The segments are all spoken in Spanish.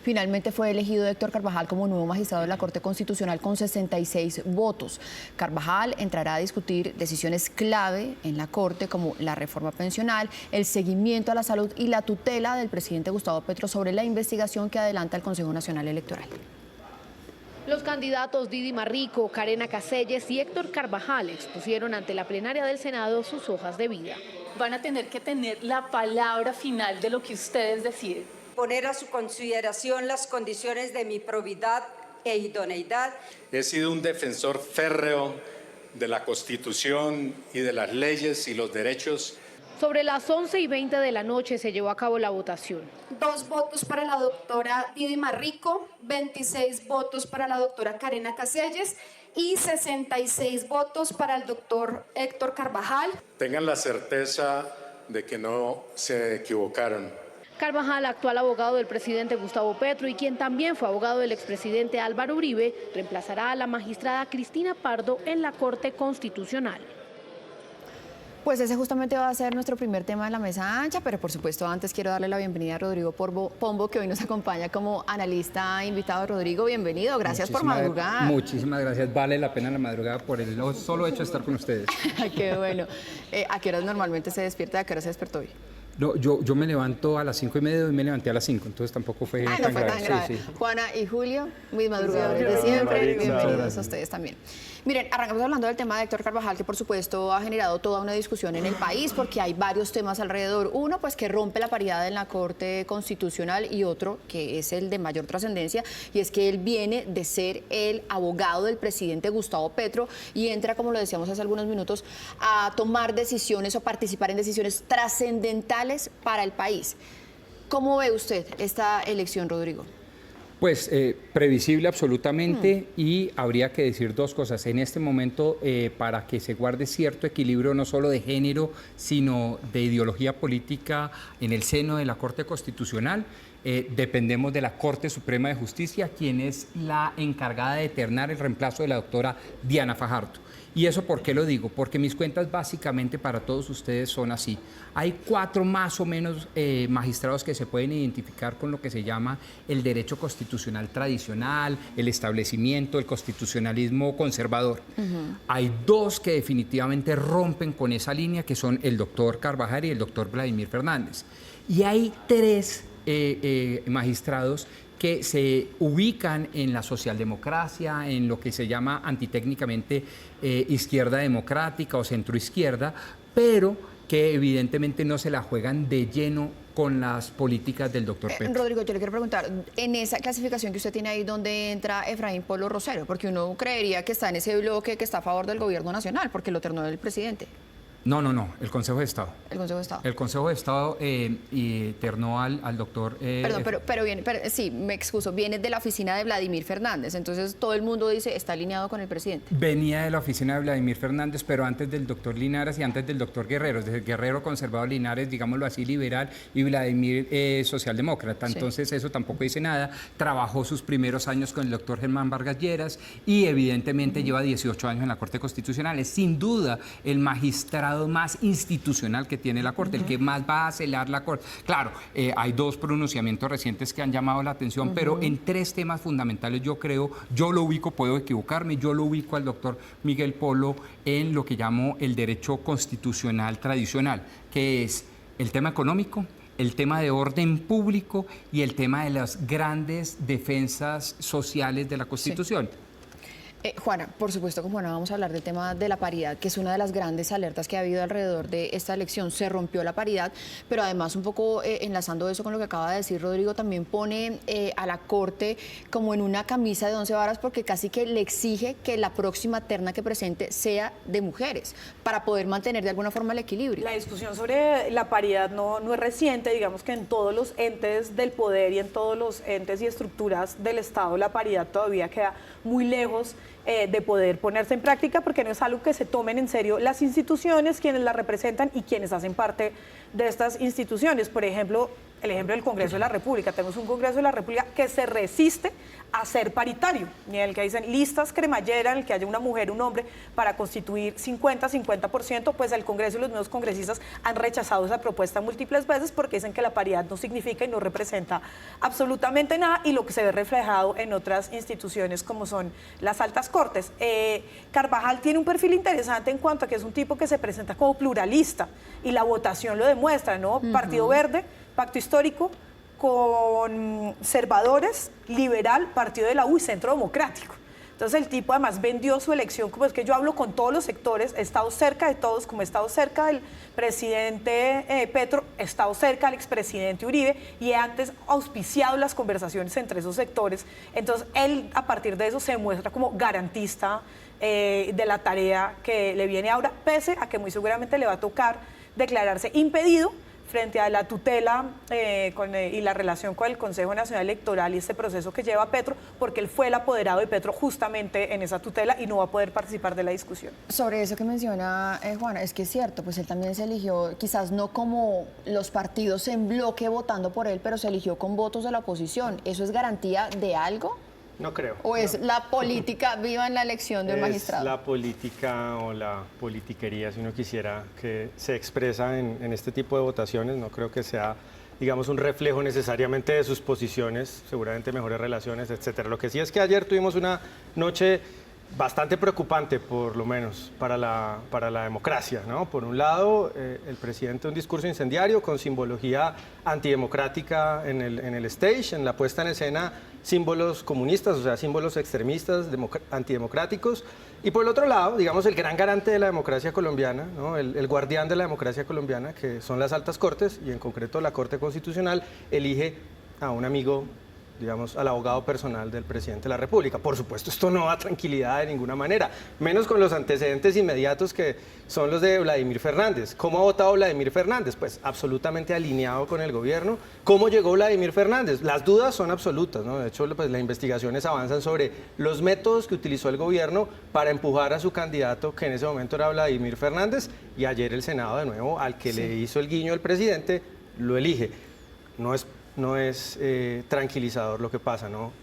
Finalmente fue elegido Héctor Carvajal como nuevo magistrado de la Corte Constitucional con 66 votos. Carvajal entrará a discutir decisiones clave en la Corte como la reforma pensional, el seguimiento a la salud y la tutela del presidente Gustavo Petro sobre la investigación que adelanta el Consejo Nacional Electoral. Los candidatos Didi Marrico, Carena Casellas y Héctor Carvajal expusieron ante la plenaria del Senado sus hojas de vida. Van a tener que tener la palabra final de lo que ustedes deciden. Poner a su consideración las condiciones de mi probidad e idoneidad. He sido un defensor férreo de la Constitución y de las leyes y los derechos. Sobre las 11:20 de la noche se llevó a cabo la votación. 2 votos para la doctora Didi Marrico, 26 votos para la doctora Carena Casellas y 66 votos para el doctor Héctor Carvajal. Tengan la certeza de que no se equivocaron. Carvajal, actual abogado del presidente Gustavo Petro y quien también fue abogado del expresidente Álvaro Uribe, reemplazará a la magistrada Cristina Pardo en la Corte Constitucional. Pues ese justamente va a ser nuestro primer tema de la mesa ancha, pero por supuesto antes quiero darle la bienvenida a Rodrigo Pombo, que hoy nos acompaña como analista invitado. Rodrigo, bienvenido, gracias por madrugar. Muchísimas gracias, vale la pena la madrugada por el solo hecho de estar con ustedes. Qué bueno. ¿A qué horas normalmente se despierta? ¿A qué hora se despertó hoy? No, yo me levanto a las 5:30 y me levanté a las 5, entonces tampoco fue no tan fue grave. tan grave. Sí. Juana y Julio, mis madrugadores de siempre, bienvenidos a ustedes también. Miren, arrancamos hablando del tema de Héctor Carvajal, que por supuesto ha generado toda una discusión en el país, porque hay varios temas alrededor. Uno, pues que rompe la paridad en la Corte Constitucional, y otro, que es el de mayor trascendencia, y es que él viene de ser el abogado del presidente Gustavo Petro y entra, como lo decíamos hace algunos minutos, a tomar decisiones o participar en decisiones trascendentales para el país. ¿Cómo ve usted esta elección, Rodrigo? Pues previsible absolutamente, y habría que decir dos cosas. En este momento, para que se guarde cierto equilibrio no solo de género, sino de ideología política en el seno de la Corte Constitucional, dependemos de la Corte Suprema de Justicia, quien es la encargada de determinar el reemplazo de la doctora Diana Fajardo. ¿Y eso por qué lo digo? Porque mis cuentas básicamente para todos ustedes son así. Hay 4 más o menos magistrados que se pueden identificar con lo que se llama el derecho constitucional tradicional, el establecimiento, el constitucionalismo conservador. Hay 2 que definitivamente rompen con esa línea, que son el doctor Carvajal y el doctor Vladimir Fernández. Y hay 3 magistrados que se ubican en la socialdemocracia, en lo que se llama antitécnicamente izquierda democrática o centroizquierda, pero que evidentemente no se la juegan de lleno con las políticas del doctor Petro. Rodrigo, yo le quiero preguntar, en esa clasificación que usted tiene ahí, ¿dónde entra Efraín Polo Rosero? Porque uno creería que está en ese bloque que está a favor del gobierno nacional, porque lo ternó el presidente. No, el Consejo de Estado. El Consejo de Estado. El Consejo de Estado ternó al doctor... Perdón, pero viene, sí, me excuso, viene de la oficina de Vladimir Fernández, entonces todo el mundo dice, está alineado con el presidente. Venía de la oficina de Vladimir Fernández, pero antes del doctor Linares y antes del doctor Guerrero, desde Guerrero conservador, Linares, digámoslo así, liberal, y Vladimir socialdemócrata. Entonces sí, eso tampoco dice nada. Trabajó sus primeros años con el doctor Germán Vargas Lleras y evidentemente lleva 18 años en la Corte Constitucional. Es sin duda el magistrado más institucional que tiene la Corte, el que más va a celar la Corte. Claro, hay 2 pronunciamientos recientes que han llamado la atención, pero en 3 temas fundamentales yo creo, yo lo ubico, puedo equivocarme, yo lo ubico al doctor Miguel Polo en lo que llamo el derecho constitucional tradicional, que es el tema económico, el tema de orden público y el tema de las grandes defensas sociales de la Constitución. Sí. Juana, por supuesto, como Juana vamos a hablar del tema de la paridad, que es una de las grandes alertas que ha habido alrededor de esta elección. Se rompió la paridad, pero además un poco enlazando eso con lo que acaba de decir Rodrigo, también pone a la Corte como en una camisa de 11 varas, porque casi que le exige que la próxima terna que presente sea de mujeres, para poder mantener de alguna forma el equilibrio. La discusión sobre la paridad no es reciente, digamos que en todos los entes del poder y en todos los entes y estructuras del Estado la paridad todavía queda muy lejos de poder ponerse en práctica, porque no es algo que se tomen en serio las instituciones, quienes la representan y quienes hacen parte de estas instituciones. Por ejemplo, el ejemplo del Congreso de la República. Tenemos un Congreso de la República que se resiste a ser paritario, en el que dicen listas cremallera, en el que haya una mujer, un hombre, para constituir 50-50%, pues el Congreso y los mismos congresistas han rechazado esa propuesta múltiples veces porque dicen que la paridad no significa y no representa absolutamente nada, y lo que se ve reflejado en otras instituciones como son las altas cortes. Carvajal tiene un perfil interesante en cuanto a que es un tipo que se presenta como pluralista, y la votación lo demuestra, ¿no? Partido Verde, Pacto Histórico, conservadores, liberal, Partido de la U y Centro Democrático. Entonces el tipo además vendió su elección como es que yo hablo con todos los sectores, he estado cerca de todos, como he estado cerca del presidente Petro, he estado cerca del expresidente Uribe y he antes auspiciado las conversaciones entre esos sectores. Entonces él a partir de eso se muestra como garantista de la tarea que le viene ahora, pese a que muy seguramente le va a tocar declararse impedido frente a la tutela y la relación con el Consejo Nacional Electoral y este proceso que lleva Petro, porque él fue el apoderado de Petro justamente en esa tutela y no va a poder participar de la discusión. Sobre eso que menciona Juana, es que es cierto, pues él también se eligió, quizás no como los partidos en bloque votando por él, pero se eligió con votos de la oposición. ¿Eso es garantía de algo? No creo. ¿O es la política viva en la elección de un magistrado? Es la política o la politiquería, si uno quisiera, que se expresa en este tipo de votaciones. No creo que sea, digamos, un reflejo necesariamente de sus posiciones, seguramente mejores relaciones, etcétera. Lo que sí es que ayer tuvimos una noche bastante preocupante, por lo menos, para la democracia, ¿no? Por un lado, el presidente un discurso incendiario con simbología antidemocrática en el stage, en la puesta en escena, símbolos comunistas, o sea, símbolos extremistas, antidemocráticos. Y por el otro lado, digamos, el gran garante de la democracia colombiana, ¿no? El guardián de la democracia colombiana, que son las altas cortes, y en concreto la Corte Constitucional, elige a un amigo, digamos, al abogado personal del presidente de la República. Por supuesto, esto no da tranquilidad de ninguna manera, menos con los antecedentes inmediatos que son los de Vladimir Fernández. ¿Cómo ha votado Vladimir Fernández? Pues absolutamente alineado con el gobierno. ¿Cómo llegó Vladimir Fernández? Las dudas son absolutas, ¿no? De hecho, pues, las investigaciones avanzan sobre los métodos que utilizó el gobierno para empujar a su candidato, que en ese momento era Vladimir Fernández, y ayer el Senado, de nuevo, al que le hizo el guiño el presidente, lo elige. No es tranquilizador lo que pasa, ¿no?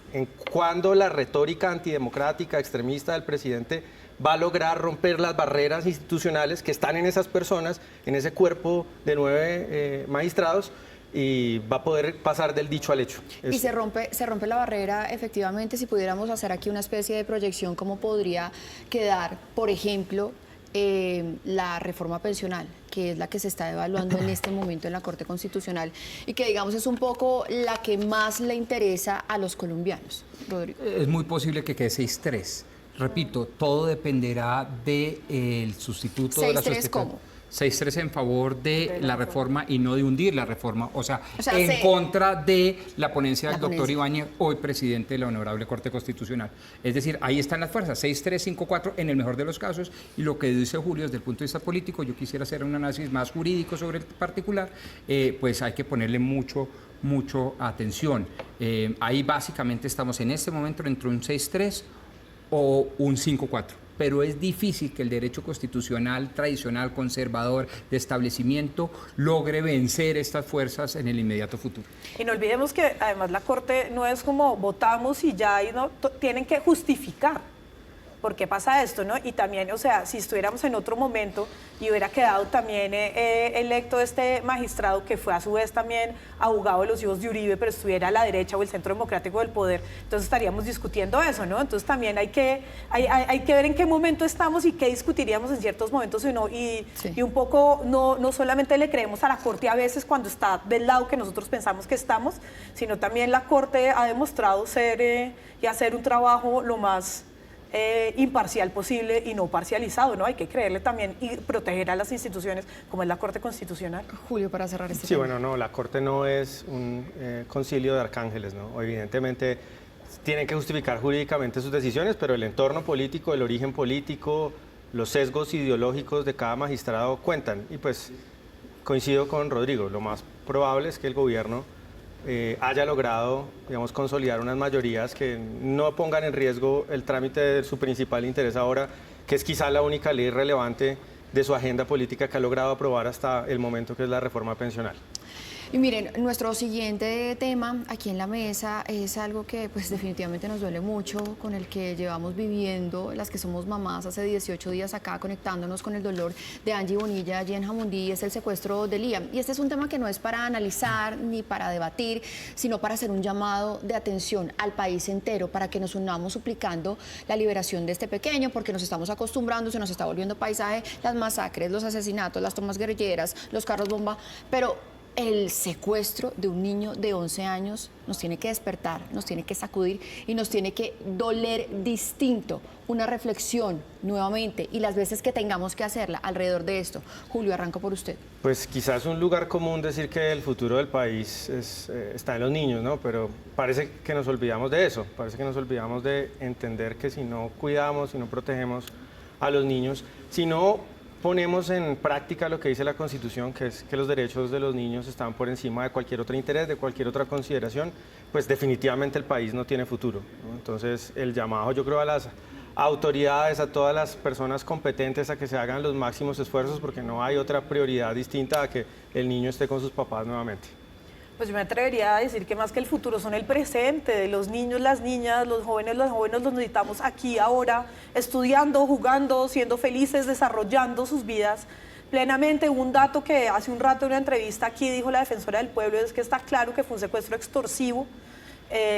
Cuando la retórica antidemocrática, extremista del presidente va a lograr romper las barreras institucionales que están en esas personas, en ese cuerpo de 9 magistrados, y va a poder pasar del dicho al hecho. Y se rompe la barrera, efectivamente. Si pudiéramos hacer aquí una especie de proyección, ¿cómo podría quedar, por ejemplo, la reforma pensional, que es la que se está evaluando en este momento en la Corte Constitucional y que, digamos, es un poco la que más le interesa a los colombianos? Rodrigo. Es muy posible que quede 6-3. Repito, todo dependerá del sustituto de la 6-3 ¿cómo? 6-3 en favor de la reforma y no de hundir la reforma, o sea en se... contra de la ponencia del doctor Ibáñez, hoy presidente de la Honorable Corte Constitucional. Es decir, ahí están las fuerzas, 6-3, 5-4 en el mejor de los casos, y lo que dice Julio desde el punto de vista político, yo quisiera hacer un análisis más jurídico sobre el particular, pues hay que ponerle mucho atención. Ahí básicamente estamos en este momento entre un 6-3 o un 5-4. Pero es difícil que el derecho constitucional tradicional, conservador, de establecimiento, logre vencer estas fuerzas en el inmediato futuro. Y no olvidemos que además la Corte no es como votamos y ya, y no, tienen que justificar por qué pasa esto, ¿no? Y también, o sea, si estuviéramos en otro momento y hubiera quedado también electo este magistrado, que fue a su vez también abogado de los hijos de Uribe, pero estuviera a la derecha o el Centro Democrático del Poder, entonces estaríamos discutiendo eso, ¿no? Entonces también hay que ver en qué momento estamos y qué discutiríamos en ciertos momentos y no, y un poco no solamente le creemos a la Corte a veces cuando está del lado que nosotros pensamos que estamos, sino también la Corte ha demostrado ser y hacer un trabajo lo más imparcial posible y no parcializado, ¿no? Hay que creerle también y proteger a las instituciones como es la Corte Constitucional. Julio, para cerrar este tema. Sí, bueno, no, la Corte no es un concilio de arcángeles, ¿no? Evidentemente tienen que justificar jurídicamente sus decisiones, pero el entorno político, el origen político, los sesgos ideológicos de cada magistrado cuentan. Y pues coincido con Rodrigo, lo más probable es que el gobierno haya logrado, digamos, consolidar unas mayorías que no pongan en riesgo el trámite de su principal interés ahora, que es quizá la única ley relevante de su agenda política que ha logrado aprobar hasta el momento, que es la reforma pensional. Y miren, nuestro siguiente tema aquí en la mesa es algo que pues definitivamente nos duele mucho, con el que llevamos viviendo las que somos mamás hace 18 días acá, conectándonos con el dolor de Angie Bonilla allí en Jamundí, es el secuestro de Liam. Y este es un tema que no es para analizar ni para debatir, sino para hacer un llamado de atención al país entero, para que nos unamos suplicando la liberación de este pequeño, porque nos estamos acostumbrando, se nos está volviendo paisaje las masacres, los asesinatos, las tomas guerrilleras, los carros bomba, pero el secuestro de un niño de 11 años nos tiene que despertar, nos tiene que sacudir y nos tiene que doler distinto. Una reflexión nuevamente y las veces que tengamos que hacerla alrededor de esto. Julio, arranco por usted. Pues quizás un lugar común decir que el futuro del país está en los niños, ¿no? Pero parece que nos olvidamos de eso, parece que nos olvidamos de entender que si no cuidamos, si no protegemos a los niños, si no ponemos en práctica lo que dice la Constitución, que es que los derechos de los niños están por encima de cualquier otro interés, de cualquier otra consideración, pues definitivamente el país no tiene futuro, ¿no? Entonces, el llamado, yo creo, a las autoridades, a todas las personas competentes a que se hagan los máximos esfuerzos, porque no hay otra prioridad distinta a que el niño esté con sus papás nuevamente. Pues yo me atrevería a decir que más que el futuro son el presente de los niños, las niñas, los jóvenes los necesitamos aquí, ahora, estudiando, jugando, siendo felices, desarrollando sus vidas plenamente. Un dato que hace un rato en una entrevista aquí dijo la defensora del pueblo es que está claro que fue un secuestro extorsivo,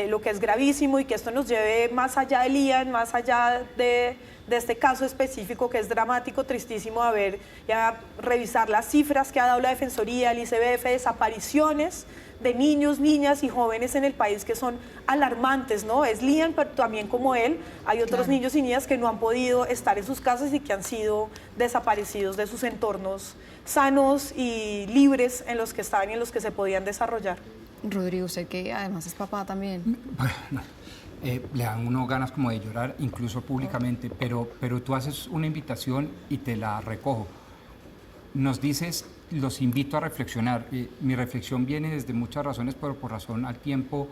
lo que es gravísimo y que esto nos lleve más allá de Liam, más allá de este caso específico que es dramático, tristísimo, a ver y a revisar las cifras que ha dado la Defensoría, el ICBF, desapariciones de niños, niñas y jóvenes en el país que son alarmantes, ¿no? Es Liam, pero también como él, hay otros niños y niñas que no han podido estar en sus casas y que han sido desaparecidos de sus entornos sanos y libres en los que estaban y en los que se podían desarrollar. Rodrigo, usted que además es papá también. Bueno, le dan uno ganas como de llorar, incluso públicamente, pero tú haces una invitación y te la recojo. Nos dices, los invito a reflexionar. Mi reflexión viene desde muchas razones, pero por razón al tiempo,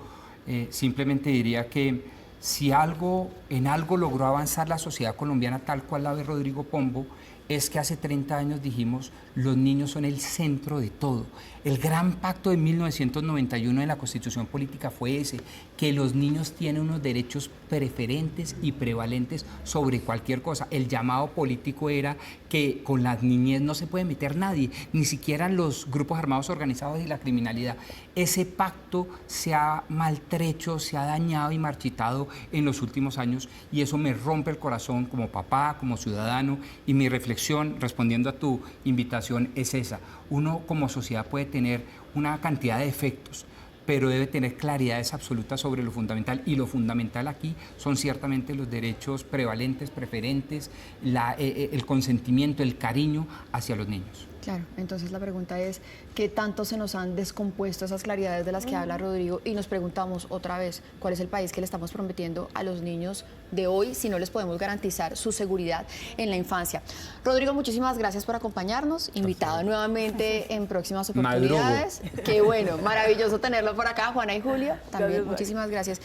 simplemente diría que si en algo logró avanzar la sociedad colombiana tal cual la ve Rodrigo Pombo, es que hace 30 años dijimos, los niños son el centro de todo. El gran pacto de 1991 de la Constitución Política fue ese, que los niños tienen unos derechos preferentes y prevalentes sobre cualquier cosa. El llamado político era que con las niñez no se puede meter nadie, ni siquiera los grupos armados organizados y la criminalidad. Ese pacto se ha maltrecho, se ha dañado y marchitado en los últimos años y eso me rompe el corazón como papá, como ciudadano, y mi reflexión, respondiendo a tu invitación, es esa. Uno como sociedad puede tener una cantidad de defectos, pero debe tener claridades absolutas sobre lo fundamental, y lo fundamental aquí son ciertamente los derechos prevalentes, preferentes, el consentimiento, el cariño hacia los niños. Claro, entonces la pregunta es, ¿qué tanto se nos han descompuesto esas claridades de las que habla Rodrigo? Y nos preguntamos otra vez, ¿cuál es el país que le estamos prometiendo a los niños de hoy si no les podemos garantizar su seguridad en la infancia? Rodrigo, muchísimas gracias por acompañarnos, invitado nuevamente en próximas oportunidades. Qué bueno, maravilloso tenerlo por acá, Juana y Julio, también muchísimas gracias.